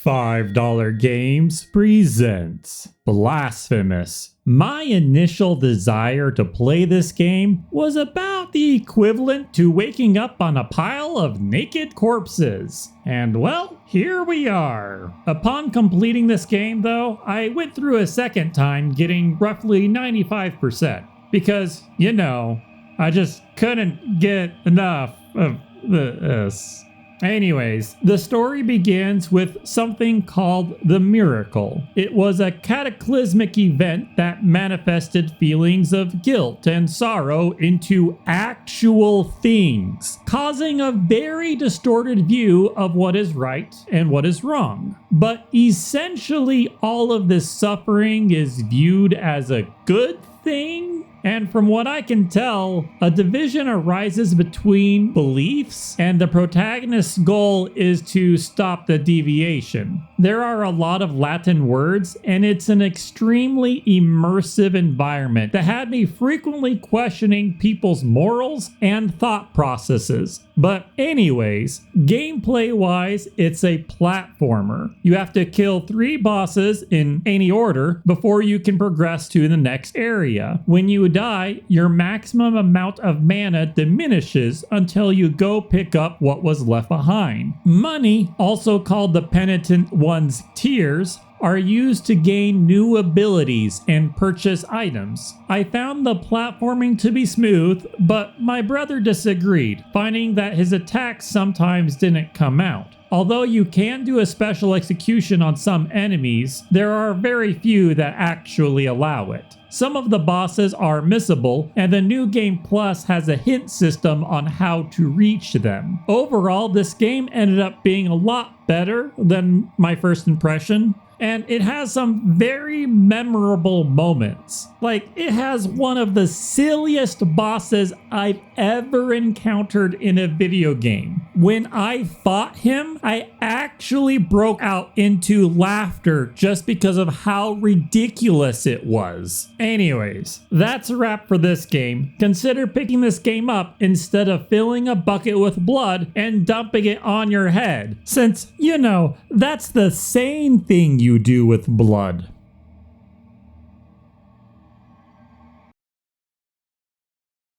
$5 Games presents Blasphemous. My initial desire to play this game was about the equivalent to waking up on a pile of naked corpses. And well, here we are. Upon completing this game though, I went through a second time getting roughly 95%. Because, you know, I just couldn't get enough of this. Anyways, the story begins with something called the miracle. It was a cataclysmic event that manifested feelings of guilt and sorrow into actual things, causing a very distorted view of what is right and what is wrong. But essentially, all of this suffering is viewed as a good thing. And from what I can tell, a division arises between beliefs, and the protagonist's goal is to stop the deviation. There are a lot of Latin words, and it's an extremely immersive environment that had me frequently questioning people's morals and thought processes. But anyways, gameplay-wise, it's a platformer. You have to kill 3 bosses in any order before you can progress to the next area. When you die, your maximum amount of mana diminishes until you go pick up what was left behind. Money, also called the Penitent One's tears, are used to gain new abilities and purchase items. I found the platforming to be smooth, but my brother disagreed, finding that his attacks sometimes didn't come out. Although you can do a special execution on some enemies, there are very few that actually allow it. Some of the bosses are missable, and the New Game Plus has a hint system on how to reach them. Overall, this game ended up being a lot better than my first impression. And it has some very memorable moments. Like, it has one of the silliest bosses I've ever encountered in a video game. When I fought him, I actually broke out into laughter just because of how ridiculous it was. Anyways, that's a wrap for this game. Consider picking this game up instead of filling a bucket with blood and dumping it on your head. Since, you know, that's the sane thing you do with blood.